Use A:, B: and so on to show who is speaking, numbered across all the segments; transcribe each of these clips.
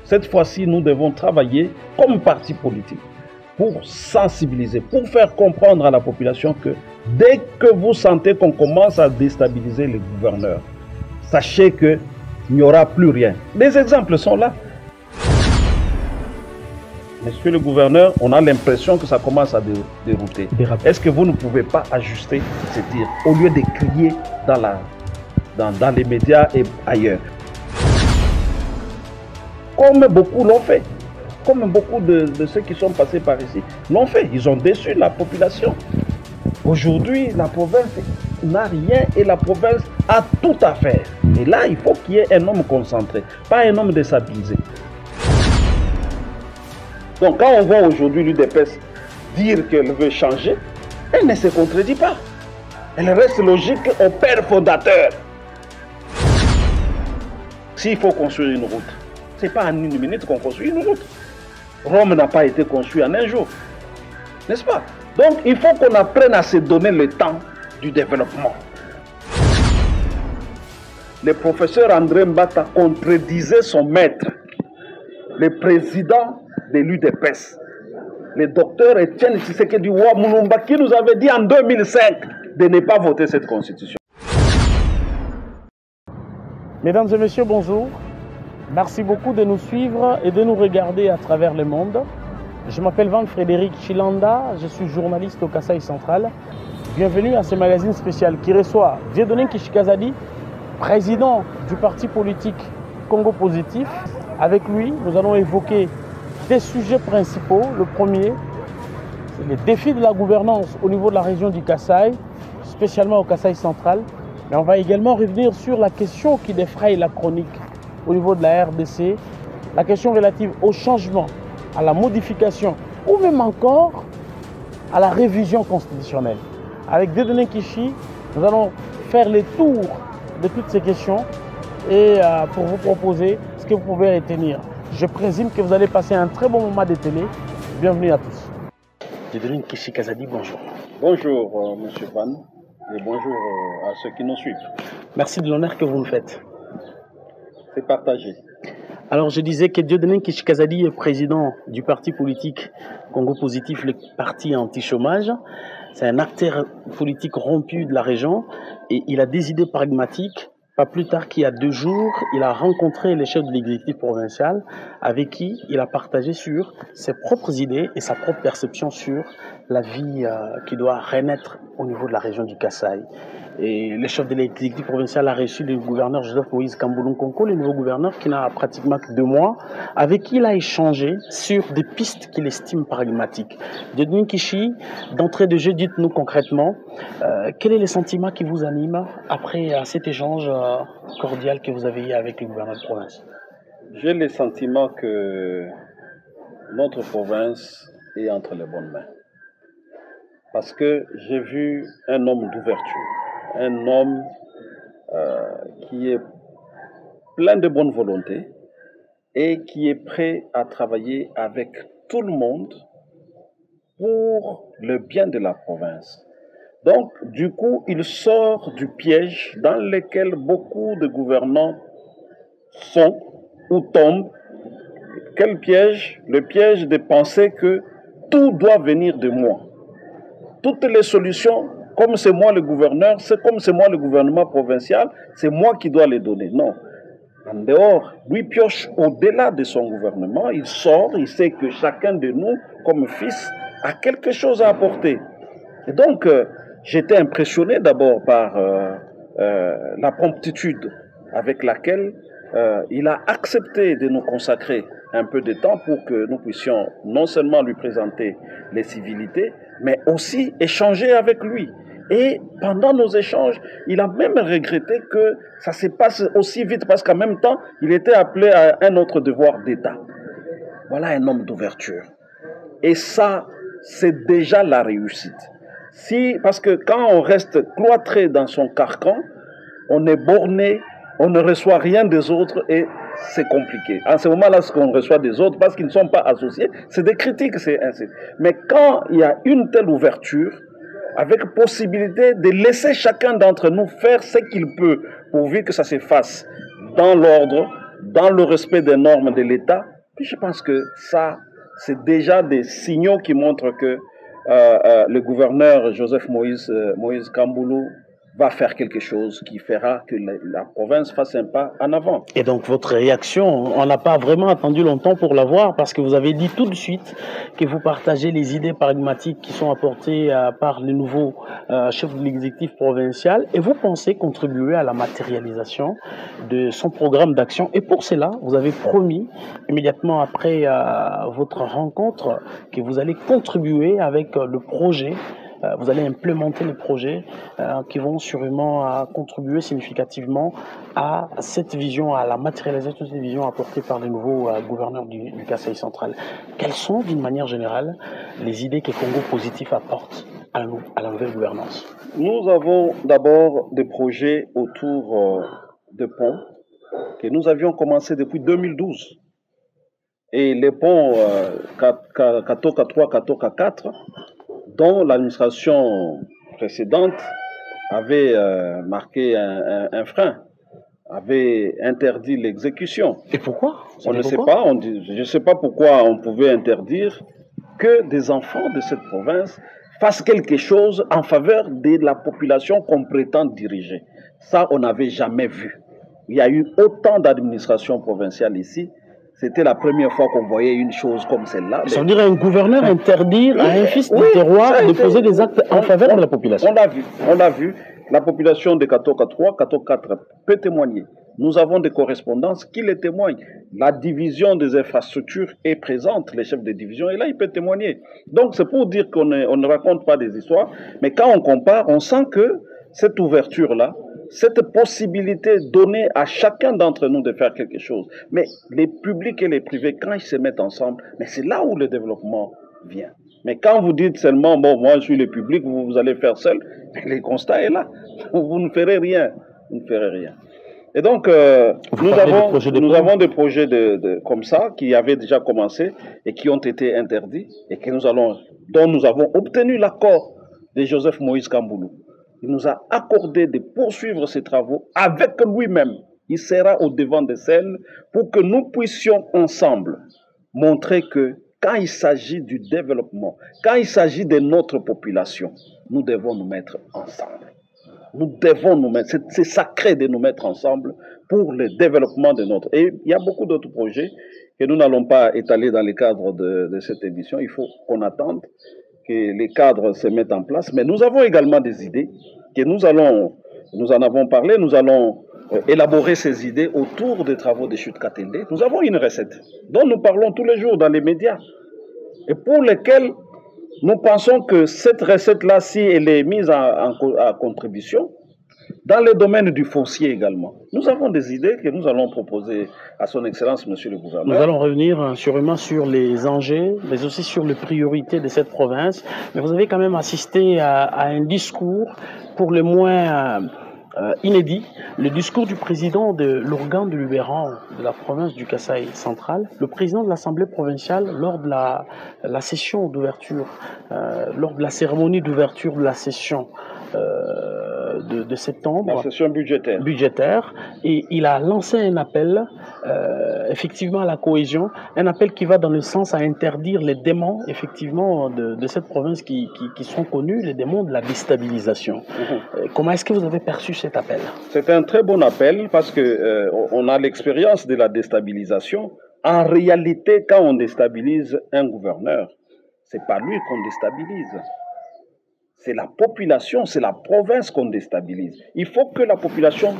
A: Cette fois-ci, nous devons travailler comme parti politique pour sensibiliser, pour faire comprendre à la population que dès que vous sentez qu'on commence à déstabiliser les gouverneurs, sachez qu'il n'y aura plus rien. Les exemples sont là. Monsieur le gouverneur, on a l'impression que ça commence à dérouter. Est-ce que vous ne pouvez pas ajuster ces tirs au lieu de crier dans les médias et ailleurs? Comme beaucoup l'ont fait. Comme beaucoup de ceux qui sont passés par ici l'ont fait. Ils ont déçu la population. Aujourd'hui, la province n'a rien et la province a tout à faire. Et là, il faut qu'il y ait un homme concentré, pas un homme déstabilisé. Donc quand on voit aujourd'hui l'UDPS dire qu'elle veut changer, elle ne se contredit pas. Elle reste logique au père fondateur. S'il faut construire une route, ce n'est pas en une minute qu'on construit une route. Rome n'a pas été construit en un jour. N'est-ce pas? Donc il faut qu'on apprenne à se donner le temps du développement. Le professeur André Mbata contredisait son maître, le président de l'UDPS, le docteur Etienne Tshisekedi Mulumba, qui nous avait dit en 2005 de ne pas voter cette constitution.
B: Mesdames et messieurs, bonjour. Merci beaucoup de nous suivre et de nous regarder à travers le monde. Je m'appelle Van-Frédéric Chilanda, je suis journaliste au Kasaï Central. Bienvenue à ce magazine spécial qui reçoit Dieudonné Kishikazadi, président du parti politique Congo Positif. Avec lui, nous allons évoquer des sujets principaux. Le premier, c'est les défis de la gouvernance au niveau de la région du Kasaï, spécialement au Kasaï Central. Mais on va également revenir sur la question qui défraye la chronique au niveau de la RDC, la question relative au changement, à la modification ou même encore à la révision constitutionnelle. Avec Dieudonné Kishi, nous allons faire les tours de toutes ces questions et pour vous proposer ce que vous pouvez retenir. Je présume que vous allez passer un très bon moment de télé. Bienvenue à tous. Dieudonné Kishikazadi, bonjour.
A: Bonjour, monsieur Van, et bonjour à ceux qui nous suivent.
B: Merci de l'honneur que vous nous faites.
A: C'est partagé.
B: Alors, je disais que Dieudonné Kishikazadi est président du parti politique Congo Positif, le parti anti-chômage. C'est un acteur politique rompu de la région et il a des idées pragmatiques. Pas plus tard qu'il y a 2 jours, il a rencontré les chefs de l'exécutif provincial avec qui il a partagé sur ses propres idées et sa propre perception sur la vie qui doit renaître au niveau de la région du Kasaï. Et le chef de l'exécutif provincial a reçu le gouverneur Joseph Moïse Kambouloun-Konko, le nouveau gouverneur qui n'a pratiquement que 2 mois, avec qui il a échangé sur des pistes qu'il estime pragmatiques. Dieudonné Kishi, d'entrée de jeu, dites-nous concrètement, quel est le sentiment qui vous anime après cet échange cordial que vous avez eu avec le gouverneur de province?
A: J'ai le sentiment que notre province est entre les bonnes mains. Parce que j'ai vu un homme d'ouverture, un homme qui est plein de bonne volonté et qui est prêt à travailler avec tout le monde pour le bien de la province. Donc, du coup, il sort du piège dans lequel beaucoup de gouvernants sont ou tombent. Quel piège? Le piège de penser que tout doit venir de moi. Toutes les solutions, comme c'est moi le gouverneur, c'est comme c'est moi le gouvernement provincial, c'est moi qui dois les donner. Non. En dehors, lui pioche au-delà de son gouvernement, il sort, il sait que chacun de nous, comme fils, a quelque chose à apporter. Et donc, j'étais impressionné d'abord par la promptitude avec laquelle il a accepté de nous consacrer un peu de temps pour que nous puissions non seulement lui présenter les civilités, mais aussi échanger avec lui. Et pendant nos échanges, il a même regretté que ça se passe aussi vite parce qu'en même temps, il était appelé à un autre devoir d'État. Voilà un homme d'ouverture. Et ça, c'est déjà la réussite. Parce que quand on reste cloîtré dans son carcan, on est borné, on ne reçoit rien des autres et c'est compliqué. En ce moment-là, ce qu'on reçoit des autres, parce qu'ils ne sont pas associés, c'est des critiques, c'est ainsi. Mais quand il y a une telle ouverture, avec possibilité de laisser chacun d'entre nous faire ce qu'il peut, pourvu que ça se fasse dans l'ordre, dans le respect des normes de l'État, Je pense que ça, c'est déjà des signaux qui montrent que le gouverneur Joseph Moïse Kamboulou va faire quelque chose qui fera que la province fasse un pas en avant.
B: Et donc votre réaction, on n'a pas vraiment attendu longtemps pour la voir parce que vous avez dit tout de suite que vous partagez les idées pragmatiques qui sont apportées par le nouveau chef de l'exécutif provincial et vous pensez contribuer à la matérialisation de son programme d'action. Et pour cela, vous avez promis immédiatement après votre rencontre que vous allez contribuer avec le projet. Vous allez implémenter les projets qui vont sûrement contribuer significativement à cette vision, à la matérialisation de cette vision apportée par le nouveau gouverneur du Kasaï central. Quelles sont, d'une manière générale, les idées que Congo Positif apporte à la nouvelle gouvernance?
A: Nous avons d'abord des projets autour de ponts que nous avions commencé depuis 2012. Et les ponts Katoka 3, Katoka 4, dont l'administration précédente avait marqué un frein, avait interdit l'exécution.
B: Et pourquoi?
A: On ne sait pas, je ne sais pas pourquoi on pouvait interdire que des enfants de cette province fassent quelque chose en faveur de la population qu'on prétend diriger. Ça, on n'avait jamais vu. Il y a eu autant d'administrations provinciales ici. C'était la première fois qu'on voyait une chose comme celle-là.
B: Ça veut dire un gouverneur interdire à un fils du terroir de poser des actes en faveur de la population.
A: On l'a vu. La population de Katoka 3, Katoka 4 peut témoigner. Nous avons des correspondances qui les témoignent. La division des infrastructures est présente, les chefs de division, et là, ils peuvent témoigner. Donc, c'est pour dire qu'on ne raconte pas des histoires, mais quand on compare, on sent que cette ouverture-là, cette possibilité donnée à chacun d'entre nous de faire quelque chose. Mais les publics et les privés, quand ils se mettent ensemble, mais c'est là où le développement vient. Mais quand vous dites seulement, bon, moi je suis le public, vous allez faire seul, le constat est là. Vous ne ferez rien. Vous ne ferez rien. Et donc, nous avons des projets comme ça qui avaient déjà commencé et qui ont été interdits et dont nous avons obtenu l'accord de Joseph Moïse Kamboulou. Il nous a accordé de poursuivre ces travaux avec lui-même. Il sera au devant des scènes pour que nous puissions ensemble montrer que quand il s'agit du développement, quand il s'agit de notre population, nous devons nous mettre ensemble. Nous devons nous mettre, c'est sacré de nous mettre ensemble pour le développement de notre... Et il y a beaucoup d'autres projets que nous n'allons pas étaler dans le cadre de cette émission. Il faut qu'on attende que les cadres se mettent en place. Mais nous avons également des idées que nous en avons parlé, nous allons élaborer ces idées autour des travaux de Chute Katende. Nous avons une recette dont nous parlons tous les jours dans les médias et pour lesquelles nous pensons que cette recette-là, si elle est mise à contribution, dans le domaine du foncier également, nous avons des idées que nous allons proposer à son Excellence, Monsieur le Gouverneur.
B: Nous allons revenir sûrement sur les enjeux, mais aussi sur les priorités de cette province. Mais vous avez quand même assisté à un discours pour le moins inédit, le discours du président de l'organe délibérant de la province du Kasaï central, le président de l'Assemblée provinciale lors de la session d'ouverture, lors de la cérémonie d'ouverture de la session de septembre.
A: La session budgétaire.
B: Et il a lancé un appel, effectivement, à la cohésion, un appel qui va dans le sens à interdire les démons, effectivement, de cette province qui sont connus, les démons de la déstabilisation. Comment est-ce que vous avez perçu cet appel?
A: C'est un très bon appel parce que on a l'expérience de la déstabilisation. En réalité, quand on déstabilise un gouverneur, c'est pas lui qu'on déstabilise. C'est la population, c'est la province qu'on déstabilise. Il faut que la population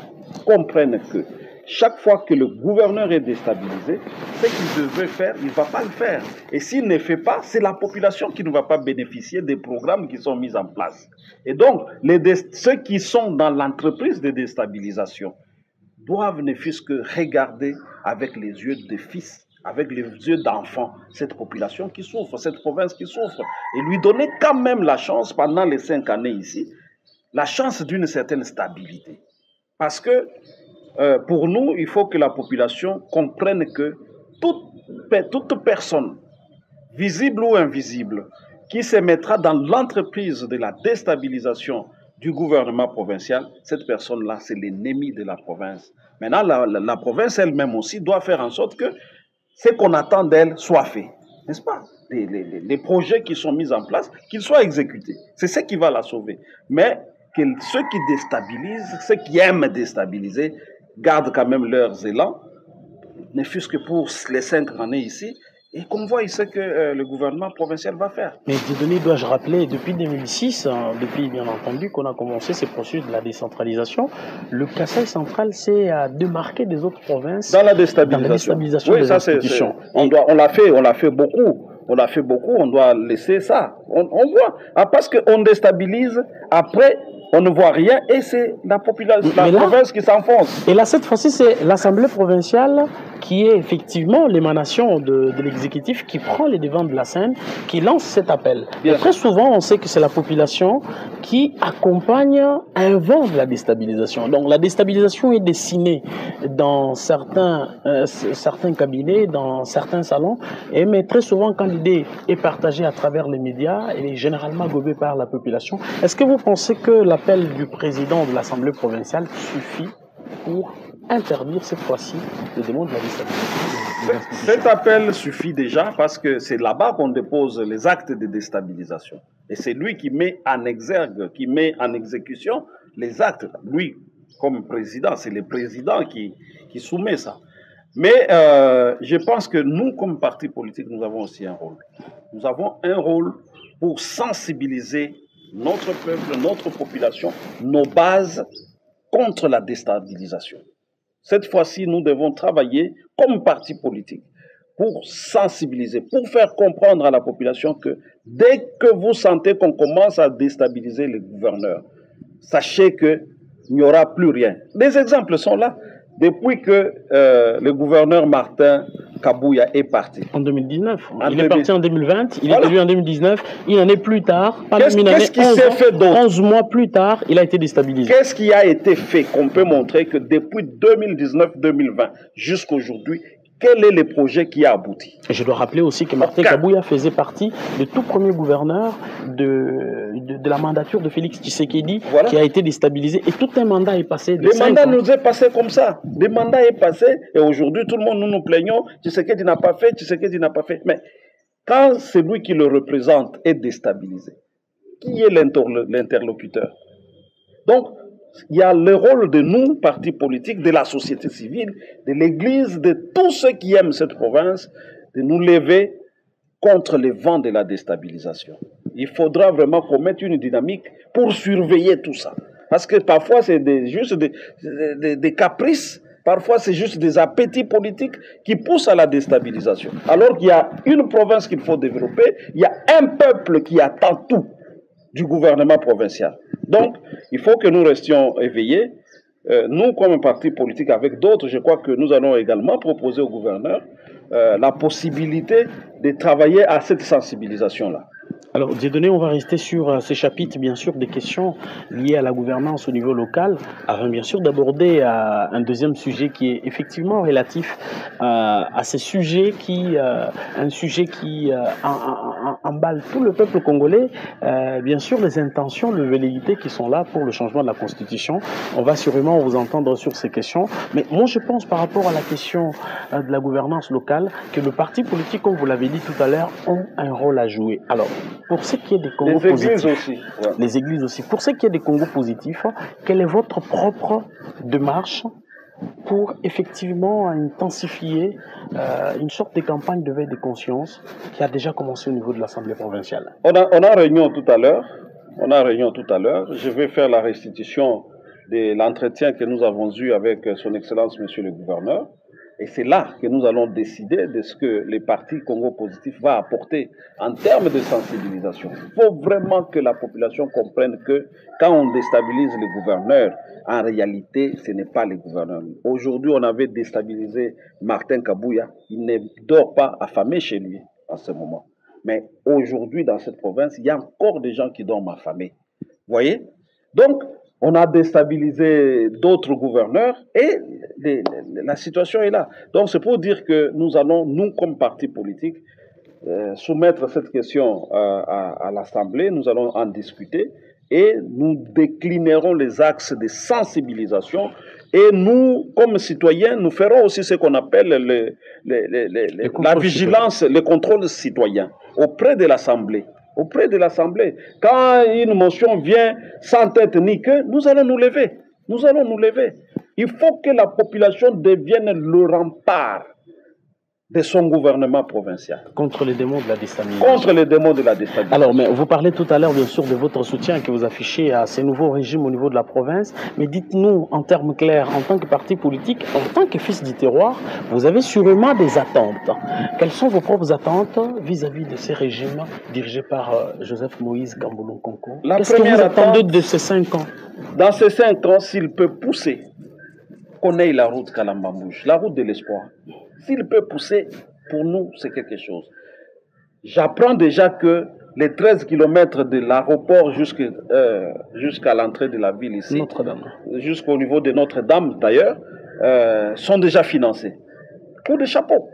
A: comprenne que chaque fois que le gouverneur est déstabilisé, ce qu'il devait faire, il ne va pas le faire. Et s'il ne fait pas, c'est la population qui ne va pas bénéficier des programmes qui sont mis en place. Et donc, ceux qui sont dans l'entreprise de déstabilisation doivent ne fût-ce que regarder avec les yeux de fils, avec les yeux d'enfants, cette population qui souffre, cette province qui souffre, et lui donner quand même la chance, pendant les 5 années ici, la chance d'une certaine stabilité. Parce que pour nous, il faut que la population comprenne que toute personne, visible ou invisible, qui se mettra dans l'entreprise de la déstabilisation du gouvernement provincial, cette personne-là, c'est l'ennemi de la province. Maintenant, la province elle-même aussi doit faire en sorte que ce qu'on attend d'elle soit fait, n'est-ce pas? Les projets qui sont mis en place, qu'ils soient exécutés. C'est ce qui va la sauver. Mais que ceux qui déstabilisent, ceux qui aiment déstabiliser, gardent quand même leurs élans, ne fût-ce que pour les 5 années ici, et qu'on voit ce que le gouvernement provincial va faire.
B: Mais Dieudonné, dois-je rappeler, depuis 2006, depuis bien entendu qu'on a commencé ces processus de la décentralisation, le Kasaï central s'est démarqué des autres provinces
A: dans la déstabilisation
B: oui, des institutions.
A: On l'a fait beaucoup. On doit laisser ça. On voit. Parce qu'on déstabilise, après, on ne voit rien et c'est la population, la province qui s'enfonce.
B: Et là, cette fois-ci, c'est l'Assemblée provinciale qui est effectivement l'émanation de l'exécutif qui prend les devants de la scène, qui lance cet appel. Et très souvent, on sait que c'est la population qui accompagne un vent de la déstabilisation. Donc la déstabilisation est dessinée dans certains cabinets, dans certains salons, mais très souvent, quand l'idée est partagée à travers les médias, elle est généralement gobée par la population. Est-ce que vous pensez que l'appel du président de l'Assemblée provinciale suffit pour interdire cette fois-ci les demandes de la déstabilisation?
A: Cet appel suffit déjà parce que c'est là-bas qu'on dépose les actes de déstabilisation. Et c'est lui qui met en exergue, qui met en exécution les actes. Lui, comme président, c'est le président qui soumet ça. Mais je pense que nous, comme parti politique, nous avons aussi un rôle. Nous avons un rôle pour sensibiliser notre peuple, notre population, nos bases contre la déstabilisation. Cette fois-ci, nous devons travailler comme parti politique pour sensibiliser, pour faire comprendre à la population que dès que vous sentez qu'on commence à déstabiliser les gouverneurs, sachez qu'il n'y aura plus rien. Les exemples sont là. Depuis que le gouverneur Martin Kabouya est parti.
B: En 2019. Il est parti en 2020, il est élu en 2019. Une année plus tard,
A: qu'est-ce qui s'est fait d'autre?
B: 11 mois plus tard, il a été déstabilisé.
A: Qu'est-ce qui a été fait qu'on peut montrer que depuis 2019-2020 jusqu'à aujourd'hui, quel est le projet qui a abouti?
B: Je dois rappeler aussi que Martin Kabouya faisait partie du tout premier gouverneur de la mandature de Félix Tshisekedi, qui a été déstabilisé. Et tout un mandat est passé.
A: Le mandat nous est passé comme ça. Le mandat est passé et aujourd'hui, tout le monde, nous plaignons. Tshisekedi n'a pas fait, Tshisekedi n'a pas fait. Mais quand celui qui le représente est déstabilisé, qui est l'interlocuteur? Donc, il y a le rôle de nous, partis politiques, de la société civile, de l'Église, de tous ceux qui aiment cette province, de nous lever contre les vents de la déstabilisation. Il faudra vraiment qu'on mette une dynamique pour surveiller tout ça. Parce que parfois, c'est juste des caprices, parfois, c'est juste des appétits politiques qui poussent à la déstabilisation. Alors qu'il y a une province qu'il faut développer, il y a un peuple qui attend tout du gouvernement provincial. Donc, il faut que nous restions éveillés. Nous, comme un parti politique avec d'autres, je crois que nous allons également proposer au gouverneur la possibilité de travailler à cette sensibilisation-là.
B: Alors, Dieudonné, on va rester sur ces chapitres, bien sûr, des questions liées à la gouvernance au niveau local, avant bien sûr d'aborder un deuxième sujet qui est effectivement relatif à ces sujets un sujet qui emballe tout le peuple congolais, bien sûr, les intentions de velléité qui sont là pour le changement de la Constitution. On va sûrement vous entendre sur ces questions, mais moi je pense par rapport à la question de la gouvernance locale que le parti politique, comme vous l'avez dit tout à l'heure, ont un rôle à jouer. Alors, pour ce qui est des Congos positifs, les églises aussi. Pour ce qui est des Congos positifs, quelle est votre propre démarche pour effectivement tout une sorte de campagne de veille de conscience qui a déjà commencé au niveau de l'Assemblée provinciale?
A: On a réunion tout à l'heure. Je vais faire la restitution de l'entretien que nous avons eu avec son Excellence, Monsieur le Gouverneur. Et c'est là que nous allons décider de ce que les partis Congo Positif va apporter en termes de sensibilisation. Il faut vraiment que la population comprenne que quand on déstabilise les gouverneurs, en réalité, ce n'est pas les gouverneurs. Aujourd'hui, on avait déstabilisé Martin Kabouya. Il ne dort pas affamé chez lui en ce moment. Mais aujourd'hui, dans cette province, il y a encore des gens qui dorment affamés. Vous voyez? Donc, on a déstabilisé d'autres gouverneurs et la situation est là. Donc c'est pour dire que nous allons, nous comme parti politique, soumettre cette question à l'Assemblée, nous allons en discuter et nous déclinerons les axes de sensibilisation Et nous, comme citoyens, nous ferons aussi ce qu'on appelle la vigilance, le contrôle citoyen auprès de l'Assemblée. Auprès de l'Assemblée. Quand une motion vient sans tête ni queue, nous allons nous lever. Nous allons nous lever. Il faut que la population devienne le rempart de son gouvernement provincial.
B: Contre les démons de la déstabilisation.
A: Contre les démons de la déstabilisation.
B: Alors, mais vous parlez tout à l'heure, bien sûr, de votre soutien que vous affichez à ces nouveaux régimes au niveau de la province. Mais dites-nous, en termes clairs, en tant que parti politique, en tant que fils du terroir, vous avez sûrement des attentes. Quelles sont vos propres attentes vis-à-vis de ces régimes dirigés par Joseph Moïse Kamboulou-Konko? Qu'est-ce que vous attendez de ces 5 ans?
A: Dans ces 5 ans, s'il peut pousser, qu'on ait la route Kalambambouche, la route de l'espoir. S'il peut pousser, pour nous, c'est quelque chose. J'apprends déjà que les 13 km de l'aéroport jusqu'à l'entrée de la ville ici, jusqu'au niveau de Notre-Dame d'ailleurs, sont déjà financés. Coup de chapeau.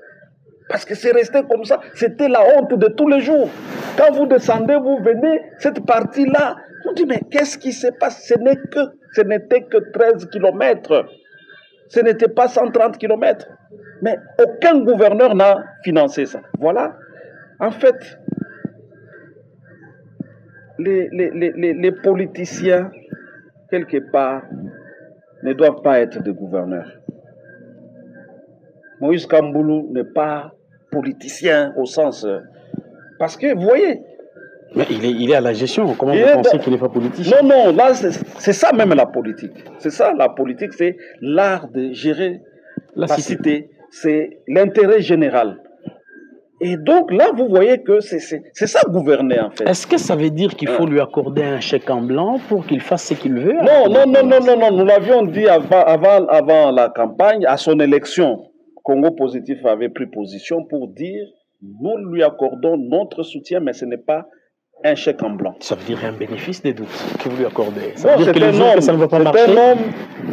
A: Parce que c'est resté comme ça. C'était la honte de tous les jours. Quand vous descendez, vous venez, cette partie-là, on dit, mais qu'est-ce qui se passe? Ce n'était que 13 km. Ce n'était pas 130 km. Mais aucun gouverneur n'a financé ça. Voilà. En fait, les politiciens, quelque part, ne doivent pas être des gouverneurs. Moïse Kamboulou n'est pas politicien au sens... Parce que, vous voyez...
B: Mais il est à la gestion. Comment vous pensez qu'il n'est pas politicien?
A: Non, là, c'est ça même la politique. C'est ça la politique, c'est l'art de gérer la cité. C'est l'intérêt général. Et donc là, vous voyez que c'est ça gouverner en fait.
B: Est-ce que ça veut dire qu'il faut lui accorder un chèque en blanc pour qu'il fasse ce qu'il veut?
A: Non. Nous l'avions dit avant la campagne, à son élection. Congo Positif avait pris position pour dire nous lui accordons notre soutien, mais ce n'est pas un chèque en blanc.
B: Ça veut dire un bénéfice des doutes que vous lui accordez. Ça veut dire que les jours que ça ne va pas marcher.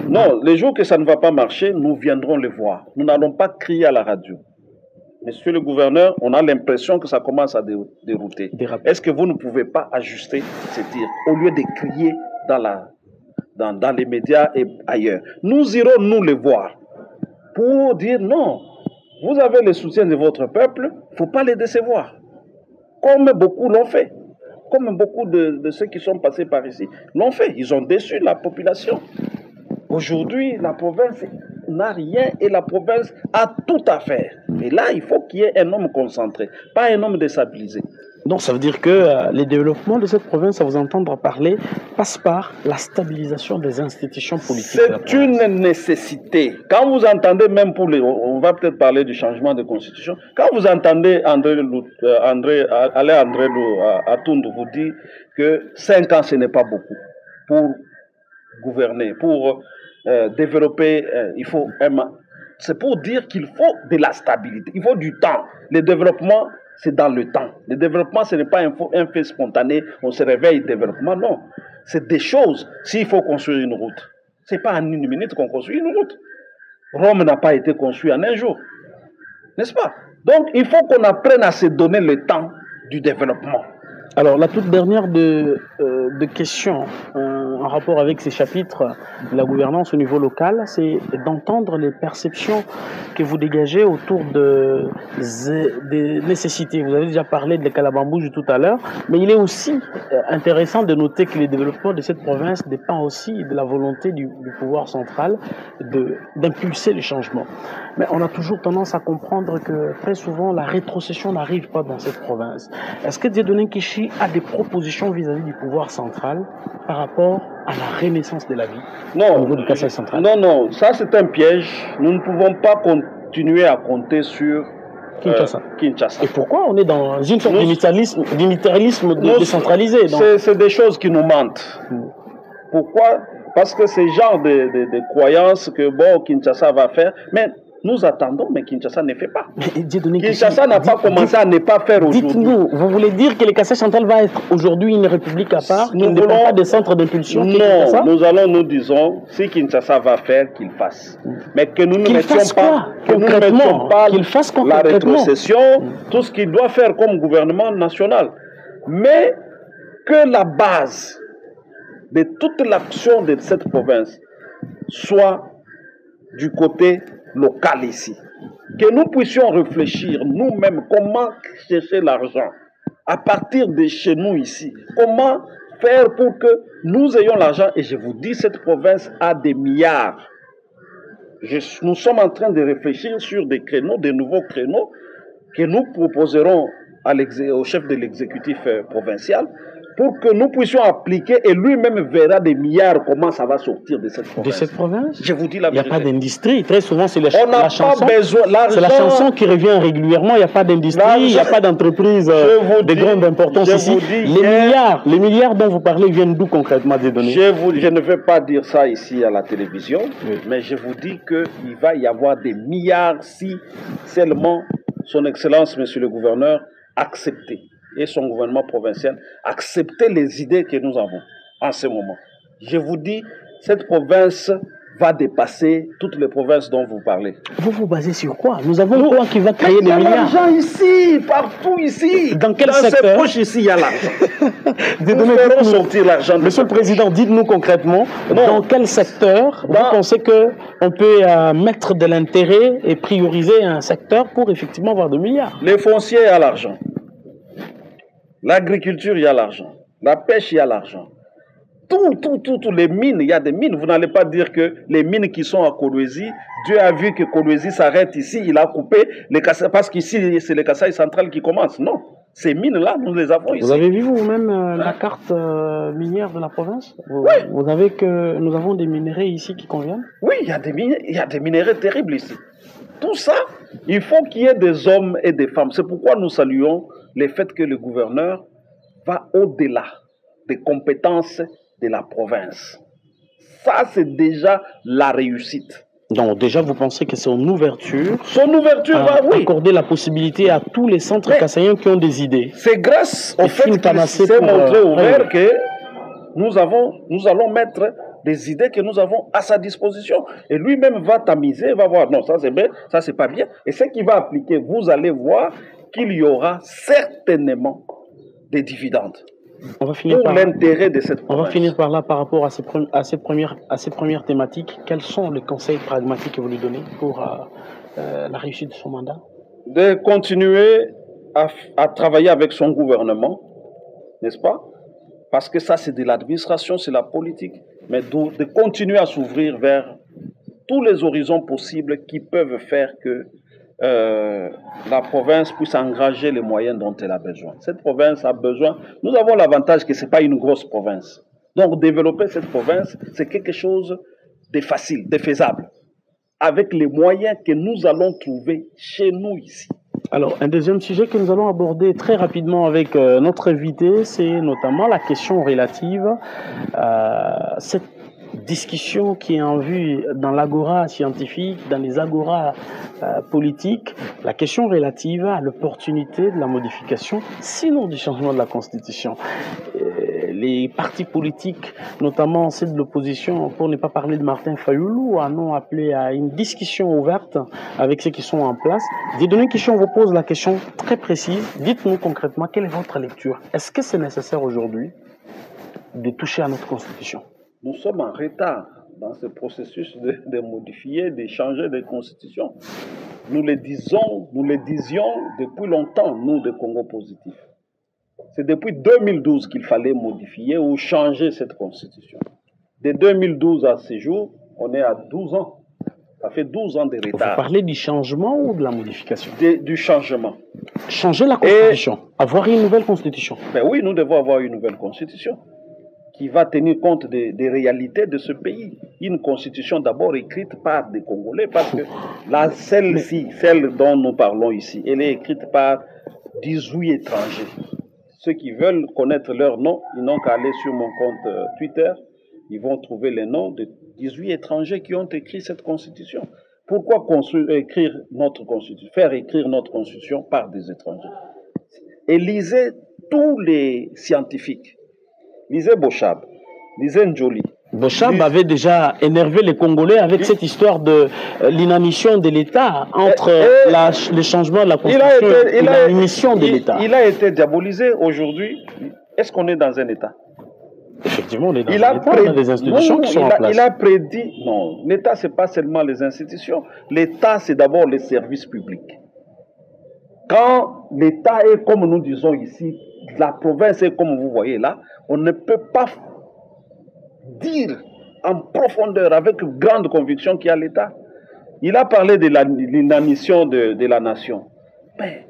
A: Non, les jours que ça ne va pas marcher, nous viendrons le voir. Nous n'allons pas crier à la radio. Monsieur le gouverneur, on a l'impression que ça commence à dérouter. Est-ce que vous ne pouvez pas ajuster ces tirs au lieu de crier dans les médias et ailleurs? Nous irons nous les voir pour dire non, vous avez le soutien de votre peuple, il ne faut pas les décevoir. Comme beaucoup l'ont fait. Comme beaucoup de ceux qui sont passés par ici l'ont fait. Ils ont déçu la population. Aujourd'hui, la province n'a rien et la province a tout à faire. Et là, il faut qu'il y ait un homme concentré, pas un homme déstabilisé.
B: Donc, ça veut dire que les développements de cette province, à vous entendre parler, passe par la stabilisation des institutions politiques.
A: C'est une nécessité. Quand vous entendez, même pour on va peut-être parler du changement de constitution, quand vous entendez André Atundu vous dire que 5 ans, ce n'est pas beaucoup pour gouverner, pour développer, c'est pour dire qu'il faut de la stabilité, il faut du temps. Le développement, c'est dans le temps. Le développement, ce n'est pas un fait spontané, on se réveille, développement, non. C'est des choses. S'il faut construire une route, ce n'est pas en 1 minute qu'on construit une route. Rome n'a pas été construit en 1 jour. N'est-ce pas? Donc, il faut qu'on apprenne à se donner le temps du développement.
B: Alors, la toute dernière de questions en rapport avec ces chapitres de la gouvernance au niveau local, c'est d'entendre les perceptions que vous dégagez autour des nécessités. Vous avez déjà parlé de Kalabambouge tout à l'heure, mais il est aussi intéressant de noter que le développement de cette province dépend aussi de la volonté du pouvoir central d'impulser les changements. Mais on a toujours tendance à comprendre que très souvent la rétrocession n'arrive pas dans cette province. Est-ce que Dieudonné Kishi a des propositions vis-à-vis du pouvoir central par rapport à la renaissance de la vie au niveau du Kasaï central?
A: Non, ça c'est un piège. Nous ne pouvons pas continuer à compter sur Kinshasa.
B: Et pourquoi on est dans une sorte d'unitarisme décentralisé?
A: C'est des choses qui nous mentent. Pourquoi? Parce que c'est genre de croyances que Kinshasa va faire, mais nous attendons, mais Kinshasa ne fait pas. Kinshasa n'a pas commencé à ne pas faire aujourd'hui.
B: Dites-nous, vous voulez dire que le Kasaï central va être aujourd'hui une république à part, qui ne dépend pas des centres d'impulsion?
A: Non, nous disons, si Kinshasa va faire, qu'il fasse. Mais que nous ne mettions pas la rétrocession, tout ce qu'il doit faire comme gouvernement national. Mais que la base de toute l'action de cette province soit du côté local ici. Que nous puissions réfléchir nous-mêmes comment chercher l'argent à partir de chez nous ici. Comment faire pour que nous ayons l'argent. Et je vous dis, cette province a des milliards. Nous sommes en train de réfléchir sur des créneaux, des nouveaux créneaux que nous proposerons au chef de l'exécutif provincial pour que nous puissions appliquer et lui-même verra des milliards comment ça va sortir de cette province.
B: De cette province?
A: Je vous dis la vérité.
B: Il n'y a pas d'industrie. Très souvent, c'est la chanson.
A: C'est
B: la chanson qui revient régulièrement. Il n'y a pas d'industrie, il n'y a pas d'entreprise de grande importance ici. Les milliards dont vous parlez viennent d'où concrètement des données?
A: Je ne vais pas dire ça ici à la télévision, oui, mais je vous dis qu'il va y avoir des milliards si seulement son Excellence, Monsieur le Gouverneur, accepter et son gouvernement provincial accepter les idées que nous avons en ce moment. Je vous dis, cette province va dépasser toutes les provinces dont vous parlez.
B: Vous vous basez sur quoi? Nous avons quoi qui va créer des milliards?
A: Il y a l'argent ici, partout ici.
B: Dans quel secteur?
A: Dans ces poches ici, il y a l'argent. Nous ferons sortir l'argent.
B: Monsieur le Président, dites-nous concrètement, dans quel secteur vous pensez qu'on peut mettre de l'intérêt et prioriser un secteur pour effectivement avoir de milliards?
A: Les fonciers, il y a l'argent. L'agriculture, il y a l'argent. La pêche, il y a l'argent. Tout, les mines, il y a des mines. Vous n'allez pas dire que les mines qui sont à Kolwezi, Dieu a vu que Kolwezi s'arrête ici, il a coupé les Kasaï, parce qu'ici, c'est les Kasaï centrales qui commencent. Non, ces mines-là, nous les avons ici.
B: Vous avez vu vous-même la carte minière de la province?
A: Oui.
B: Vous avez que nous avons des minéraux ici qui conviennent?
A: Oui, il y a des minéraux terribles ici. Tout ça, il faut qu'il y ait des hommes et des femmes. C'est pourquoi nous saluons le fait que le gouverneur va au-delà des compétences de la province. Ça, c'est déjà la réussite.
B: Donc, déjà, vous pensez que son ouverture
A: va, oui,
B: accorder la possibilité à tous les centres kassaïens qui ont des idées.
A: C'est grâce au fait qu'il s'est montré ouvert que nous allons mettre des idées que nous avons à sa disposition. Et lui-même va tamiser, va voir, non, ça c'est bien, ça c'est pas bien. Et ce qu'il va appliquer, vous allez voir qu'il y aura certainement des dividendes.
B: On va finir
A: pour l'intérêt de cette province.
B: On va finir par là par rapport à ces premières thématiques. Quels sont les conseils pragmatiques que vous lui donnez pour la réussite de son mandat?
A: De continuer à travailler avec son gouvernement, n'est-ce pas? Parce que ça, c'est de l'administration, c'est la politique. Mais de continuer à s'ouvrir vers tous les horizons possibles qui peuvent faire que la province puisse engager les moyens dont elle a besoin. Cette province a besoin... Nous avons l'avantage que ce n'est pas une grosse province. Donc, développer cette province, c'est quelque chose de facile, de faisable, avec les moyens que nous allons trouver chez nous ici.
B: Alors, un deuxième sujet que nous allons aborder très rapidement avec notre invité, c'est notamment la question relative à cette discussion qui est en vue dans l'agora scientifique, dans les agoras politiques, la question relative à l'opportunité de la modification, sinon du changement de la Constitution. Les partis politiques, notamment ceux de l'opposition, pour ne pas parler de Martin Fayoulou, en appelé à une discussion ouverte avec ceux qui sont en place. Dieudonné Kishi, on vous pose la question très précise. Dites-nous concrètement, quelle est votre lecture? Est-ce que c'est nécessaire aujourd'hui de toucher à notre Constitution?
A: Nous sommes en retard dans ce processus de modifier, de changer de constitution. Nous le disions depuis longtemps, nous, de Congo Positif. C'est depuis 2012 qu'il fallait modifier ou changer cette constitution. De 2012 à ce jour, on est à 12 ans. Ça fait 12 ans de retard.
B: Vous parlez du changement ou de la modification?
A: Du changement.
B: Changer la constitution, avoir une nouvelle constitution.
A: Ben oui, nous devons avoir une nouvelle constitution qui va tenir compte des réalités de ce pays. Une constitution d'abord écrite par des Congolais, parce que celle dont nous parlons ici, elle est écrite par 18 étrangers. Ceux qui veulent connaître leur nom, ils n'ont qu'à aller sur mon compte Twitter, ils vont trouver les noms de 18 étrangers qui ont écrit cette constitution. Pourquoi écrire notre constitution, faire écrire notre constitution par des étrangers? Et lisez tous les scientifiques. Lisez Bochab, lisez Njoli.
B: Bochab avait déjà énervé les Congolais avec cette histoire de l'inanition de l'État entre le changement de la Constitution et l'inanition de l'État.
A: Il a été diabolisé aujourd'hui. Est-ce qu'on est dans un État?
B: Effectivement, on est dans l'État, on a des institutions qui sont en place.
A: Il a prédit, non, l'État, ce n'est pas seulement les institutions. L'État, c'est d'abord les services publics. Quand l'État est, comme nous disons ici, la province est comme vous voyez là, on ne peut pas dire en profondeur, avec grande conviction qu'il y a l'État. Il a parlé de la mission de la nation. Mais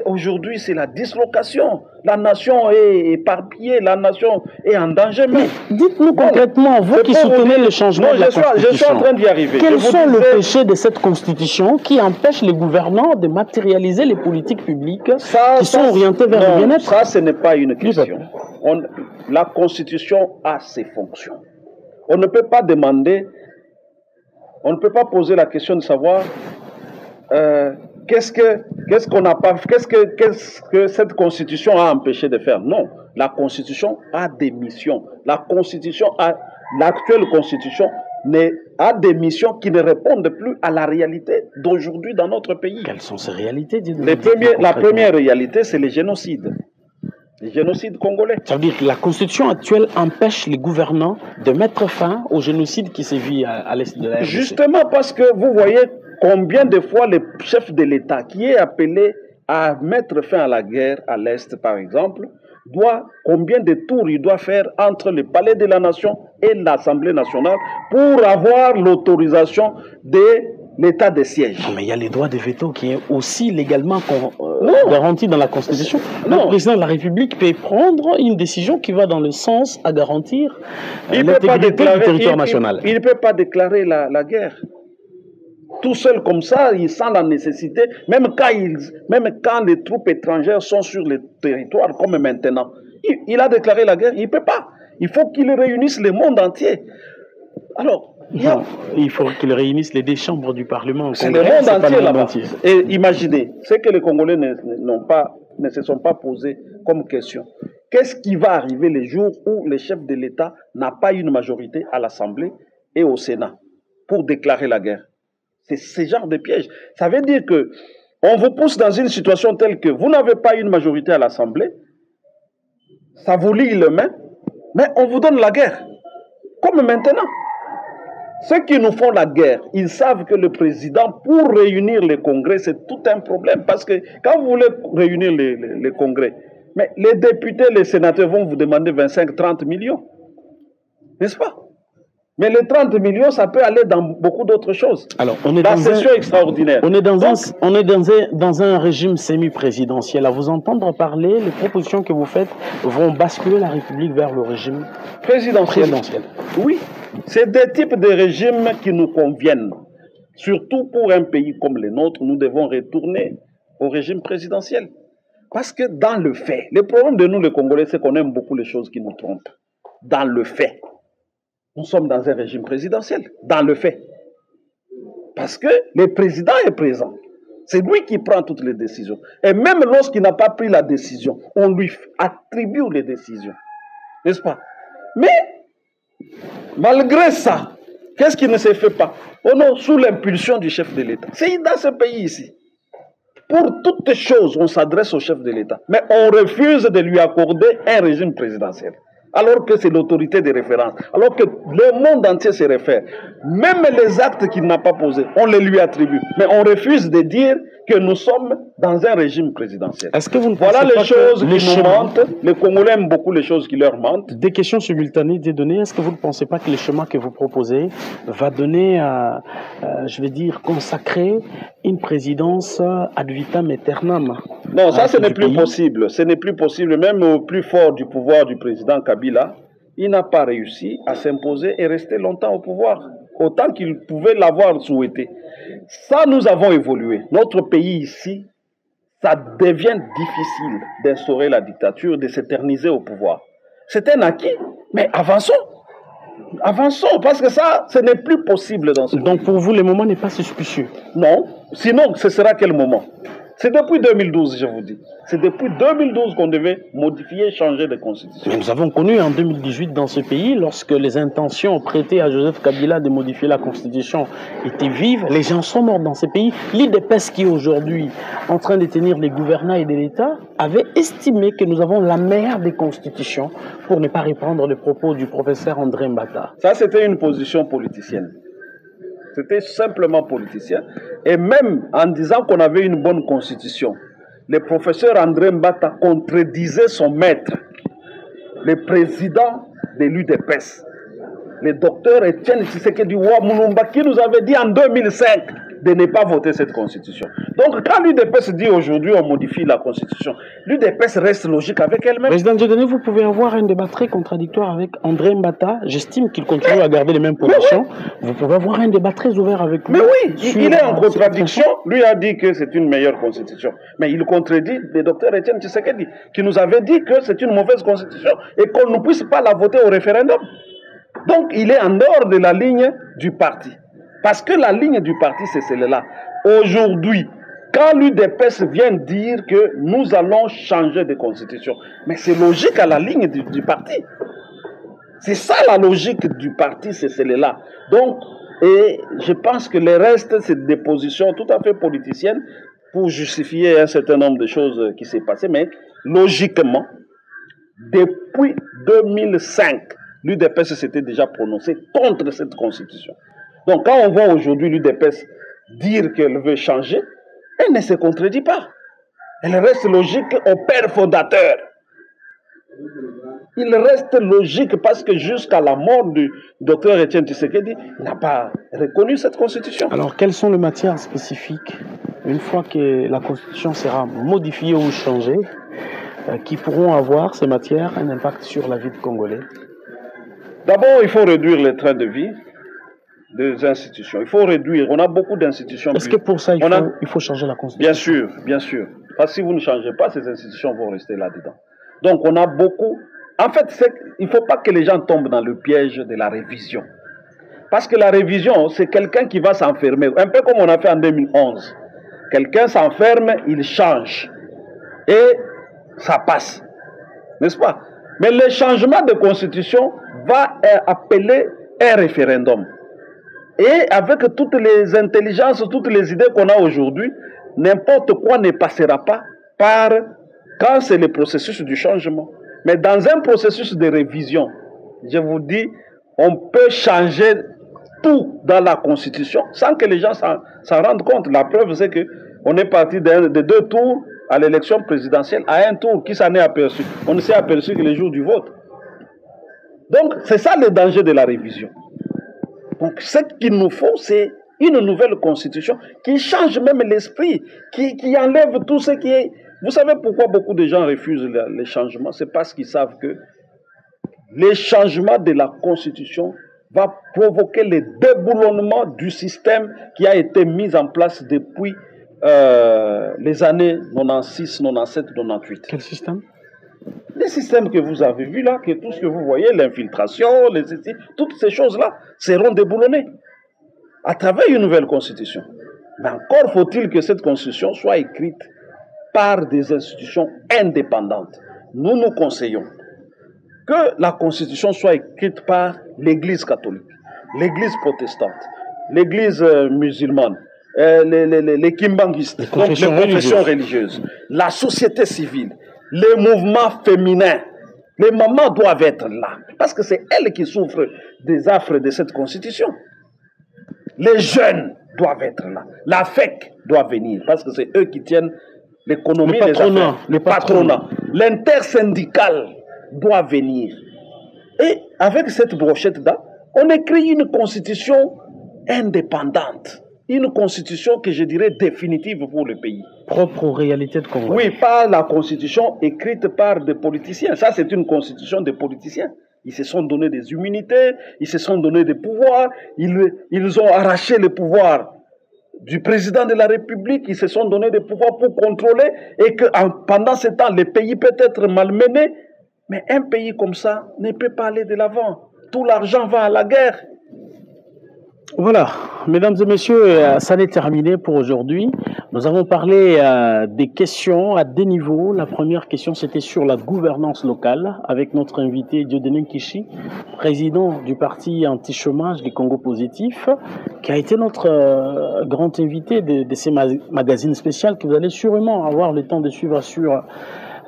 A: aujourd'hui, c'est la dislocation. La nation est éparpillée, la nation est en danger. Mais
B: dites-nous concrètement, vous qui soutenez le changement de la Constitution,
A: je suis en train d'y arriver.
B: Quels sont les péchés de cette Constitution qui empêchent les gouvernants de matérialiser les politiques publiques qui sont orientées vers le bien-être?
A: Ça, ce n'est pas une question. La Constitution a ses fonctions. On ne peut pas demander, on ne peut pas poser la question de savoir qu'est-ce que cette Constitution a empêché de faire. Non, la Constitution a des missions. L'actuelle Constitution a des missions qui ne répondent plus à la réalité d'aujourd'hui dans notre pays.
B: Quelles sont ces réalités?
A: La première réalité, c'est les génocides. Les génocides congolais.
B: Ça veut dire que la Constitution actuelle empêche les gouvernants de mettre fin au génocide qui sévit à l'est de la RDC.
A: Justement parce que vous voyez combien de fois le chef de l'État qui est appelé à mettre fin à la guerre à l'est par exemple, combien de tours il doit faire entre le palais de la nation et l'Assemblée nationale pour avoir l'autorisation de l'état de siège.
B: Non, mais il y a les droits de veto qui est aussi légalement garanti dans la Constitution. Le président de la République peut prendre une décision qui va dans le sens à garantir l'intégrité du territoire national.
A: Il ne peut pas déclarer la guerre. Tout seul comme ça, il sent la nécessité, même quand les troupes étrangères sont sur le territoire, comme maintenant. Il a déclaré la guerre, il ne peut pas. Il faut qu'il réunisse le monde entier. Alors,
B: il faut qu'il réunisse les deux chambres du Parlement.
A: C'est le monde entier là-bas. Et imaginez, ce que les Congolais ne se sont pas posés comme question. Qu'est-ce qui va arriver les jours où le chef de l'État n'a pas une majorité à l'Assemblée et au Sénat pour déclarer la guerre? C'est ce genre de piège. Ça veut dire que on vous pousse dans une situation telle que vous n'avez pas une majorité à l'Assemblée, ça vous lie les mains, mais on vous donne la guerre. Comme maintenant. Ceux qui nous font la guerre, ils savent que le président, pour réunir les congrès, c'est tout un problème. Parce que quand vous voulez réunir les congrès, mais les députés, les sénateurs vont vous demander 25-30 millions. N'est-ce pas? Mais les 30 millions, ça peut aller dans beaucoup d'autres choses.
B: Alors, on est
A: la session extraordinaire.
B: On est dans un régime semi-présidentiel. À vous entendre parler, les propositions que vous faites vont basculer la République vers le régime présidentiel.
A: Oui, c'est des types de régimes qui nous conviennent. Surtout pour un pays comme le nôtre, nous devons retourner au régime présidentiel. Parce que dans le fait, le problème de nous les Congolais, c'est qu'on aime beaucoup les choses qui nous trompent. Dans le fait. Nous sommes dans un régime présidentiel, dans le fait. Parce que le président est présent. C'est lui qui prend toutes les décisions. Et même lorsqu'il n'a pas pris la décision, on lui attribue les décisions. N'est-ce pas? Mais, malgré ça, qu'est-ce qui ne se fait pas? Oh non, sous l'impulsion du chef de l'État. C'est dans ce pays ici. Pour toutes choses, on s'adresse au chef de l'État. Mais on refuse de lui accorder un régime présidentiel. Alors que c'est l'autorité de référence, alors que le monde entier se réfère. Même les actes qu'il n'a pas posés, on les lui attribue. Mais on refuse de dire que nous sommes dans un régime présidentiel.
B: Est-ce que vous ne
A: voilà les choses qui nous mentent. Les Congolais aiment beaucoup les choses qui leur mentent.
B: Des questions simultanées, des données. Est-ce que vous ne pensez pas que le schéma que vous proposez va donner, je vais dire, consacrer une présidence ad vitam aeternam?
A: Non, ça ce n'est plus possible. Ce n'est plus possible. Même au plus fort du pouvoir du président Kabila, il n'a pas réussi à s'imposer et rester longtemps au pouvoir, autant qu'il pouvait l'avoir souhaité. Ça, nous avons évolué. Notre pays ici, ça devient difficile d'instaurer la dictature, de s'éterniser au pouvoir. C'est un acquis, mais avançons. Avançons, parce que ça, ce n'est plus possible dans ce pays.
B: Donc pour vous, le moment n'est pas suspicieux?
A: Non, sinon ce sera quel moment? C'est depuis 2012, je vous dis. C'est depuis 2012 qu'on devait modifier, changer de constitution.
B: Mais nous avons connu en 2018 dans ce pays, lorsque les intentions prêtées à Joseph Kabila de modifier la constitution étaient vives, les gens sont morts dans ce pays. L'IDPS qui est aujourd'hui en train de tenir les gouvernants et de l'État avait estimé que nous avons la meilleure des constitutions, pour ne pas reprendre les propos du professeur André Mbata.
A: Ça, c'était une position politicienne. C'était simplement politicien. Et même en disant qu'on avait une bonne constitution, le professeur André Mbata contredisait son maître, le président de l'UDPS, le docteur Etienne Tshisekedi Mulumba, qui nous avait dit en 2005 de ne pas voter cette constitution. Donc quand l'UDPS dit aujourd'hui on modifie la constitution, l'UDPS reste logique avec elle-même.
B: Président Dieudonné, vous pouvez avoir un débat très contradictoire avec André Mbata. J'estime qu'il continue à garder les mêmes positions. Oui. Vous pouvez avoir un débat très ouvert avec lui.
A: Mais oui, il est en contradiction. Lui a dit que c'est une meilleure constitution. Mais il contredit le docteur Etienne Tshisekedi, qui nous avait dit que c'est une mauvaise constitution et qu'on ne puisse pas la voter au référendum. Donc il est en dehors de la ligne du parti. Parce que la ligne du parti, c'est celle-là. Aujourd'hui, quand l'UDPS vient dire que nous allons changer de constitution, mais c'est logique à la ligne du parti. C'est ça la logique du parti, c'est celle-là. Donc, et je pense que le reste, c'est des positions tout à fait politiciennes pour justifier un certain nombre de choses qui s'est passé. Mais logiquement, depuis 2005, l'UDPS s'était déjà prononcé contre cette constitution. Donc quand on voit aujourd'hui l'UDPS dire qu'elle veut changer, elle ne se contredit pas. Elle reste logique au père fondateur. Il reste logique parce que jusqu'à la mort du docteur Etienne Tshisekedi, il n'a pas reconnu cette constitution.
B: Alors quelles sont les matières spécifiques, une fois que la constitution sera modifiée ou changée, qui pourront avoir, ces matières, un impact sur la vie des Congolais?
A: D'abord, il faut réduire les trains de vie des institutions. Il faut réduire. On a beaucoup d'institutions.
B: Est-ce que pour ça, il faut changer la constitution?
A: Bien sûr, bien sûr. Parce que si vous ne changez pas, ces institutions vont rester là-dedans. Donc, on a beaucoup... En fait, il ne faut pas que les gens tombent dans le piège de la révision. Parce que la révision, c'est quelqu'un qui va s'enfermer. Un peu comme on a fait en 2011. Quelqu'un s'enferme, il change. Et ça passe. N'est-ce pas? Mais le changement de constitution va appeler un référendum. Et avec toutes les intelligences, toutes les idées qu'on a aujourd'hui, n'importe quoi ne passera pas par, quand c'est le processus du changement. Mais dans un processus de révision, je vous dis, on peut changer tout dans la Constitution sans que les gens s'en rendent compte. La preuve, c'est qu'on est parti de 2 tours à l'élection présidentielle à 1 tour. Qui s'en est aperçu? On ne s'est aperçu que les jours du vote. Donc, c'est ça le danger de la révision. Donc, ce qu'il nous faut, c'est une nouvelle constitution qui change même l'esprit, qui enlève tout ce qui est... Vous savez pourquoi beaucoup de gens refusent les changements? C'est parce qu'ils savent que les changements de la constitution va provoquer le déboulonnement du système qui a été mis en place depuis les années 96, 97, 98.
B: Quel système?
A: Les systèmes que vous avez vus là, que tout ce que vous voyez, l'infiltration, toutes ces choses-là seront déboulonnées à travers une nouvelle constitution. Mais encore faut-il que cette constitution soit écrite par des institutions indépendantes. Nous nous conseillons que la constitution soit écrite par l'Église catholique, l'Église protestante, l'Église musulmane, les kimbanguistes, les confessions religieuses, la société civile, les mouvements féminins. Les mamans doivent être là, parce que c'est elles qui souffrent des affres de cette constitution. Les jeunes doivent être là. La FEC doit venir, parce que c'est eux qui tiennent l'économie des affaires. Le patronat. L'intersyndical doit venir. Et avec cette brochette-là, on écrit une constitution indépendante. Une constitution que je dirais définitive pour le pays.
B: Propre aux réalités de Congo.
A: Oui, pas la constitution écrite par des politiciens. Ça, c'est une constitution des politiciens. Ils se sont donné des immunités, ils se sont donné des pouvoirs, ils ont arraché le pouvoir du président de la République, ils se sont donné des pouvoirs pour contrôler et que pendant ce temps, le pays peut être malmené, mais un pays comme ça ne peut pas aller de l'avant. Tout l'argent va à la guerre.
B: Voilà, mesdames et messieurs, ça n'est terminé pour aujourd'hui. Nous avons parlé des questions à des niveaux. La première question, c'était sur la gouvernance locale avec notre invité Dieudonné Kishi, président du parti anti-chômage du Congo Positif, qui a été notre grand invité de ces magazines spéciaux que vous allez sûrement avoir le temps de suivre sur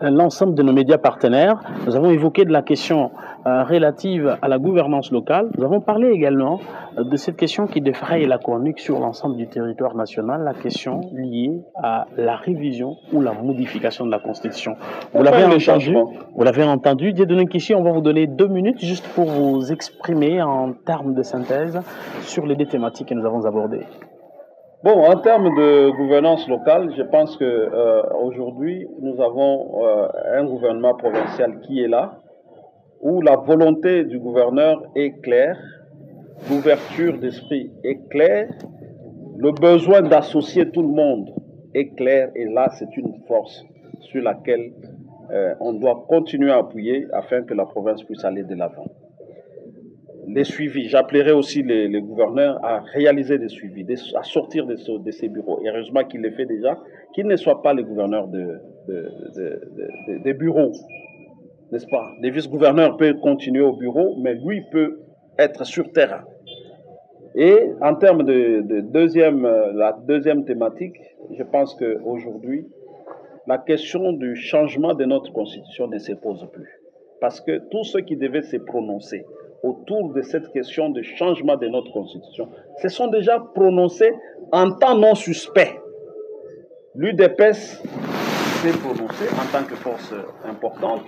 B: l'ensemble de nos médias partenaires. Nous avons évoqué de la question relative à la gouvernance locale. Nous avons parlé également de cette question qui défraye la chronique sur l'ensemble du territoire national, la question liée à la révision ou la modification de la Constitution. Vous l'avez entendu. Dieudonné Kishi, on va vous donner 2 minutes juste pour vous exprimer en termes de synthèse sur les 2 thématiques que nous avons abordées.
A: Bon, en termes de gouvernance locale, je pense que aujourd'hui, nous avons un gouvernement provincial qui est là, où la volonté du gouverneur est claire, l'ouverture d'esprit est claire, le besoin d'associer tout le monde est clair, et là, c'est une force sur laquelle on doit continuer à appuyer afin que la province puisse aller de l'avant. Les suivis, j'appellerai aussi les gouverneurs à réaliser des suivis, à sortir de ces bureaux. Et heureusement qu'il les fait déjà, qu'ils ne soient pas les gouverneurs des bureaux, n'est-ce pas? Les vice-gouverneurs peuvent continuer au bureau, mais lui peut être sur terrain. Et en termes la deuxième thématique, je pense qu'aujourd'hui, la question du changement de notre constitution ne se pose plus. Parce que tous ceux qui devaient se prononcer autour de cette question de changement de notre constitution se sont déjà prononcés en temps non suspect. L'UDPS s'est prononcé en tant que force importante.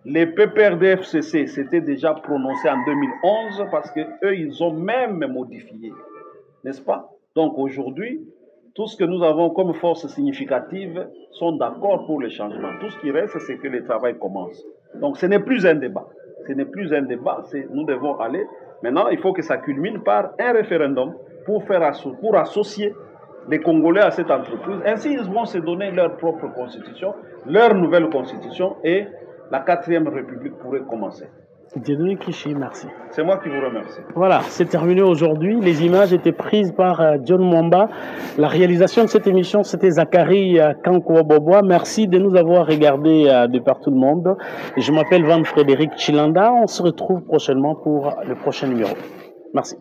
A: Les PPRD-FCC s'étaient déjà prononcés en 2011 parce qu'eux, ils ont même modifié, n'est-ce pas? Donc aujourd'hui, tout ce que nous avons comme force significative sont d'accord pour le changement. Tout ce qui reste, c'est que le travail commence. Donc ce n'est plus un débat. Ce n'est plus un débat, nous devons aller. Maintenant, il faut que ça culmine par un référendum pour associer les Congolais à cette entreprise. Ainsi, ils vont se donner leur propre constitution, leur nouvelle constitution, et la 4e République pourrait commencer.
B: Dieudonné Kishi, merci.
A: C'est moi qui vous remercie.
B: Voilà, c'est terminé aujourd'hui. Les images étaient prises par John Mwamba. La réalisation de cette émission, c'était Zachary Kankouaboboa. Merci de nous avoir regardés de par tout le monde. Je m'appelle Van Frédéric Chilanda. On se retrouve prochainement pour le prochain numéro. Merci.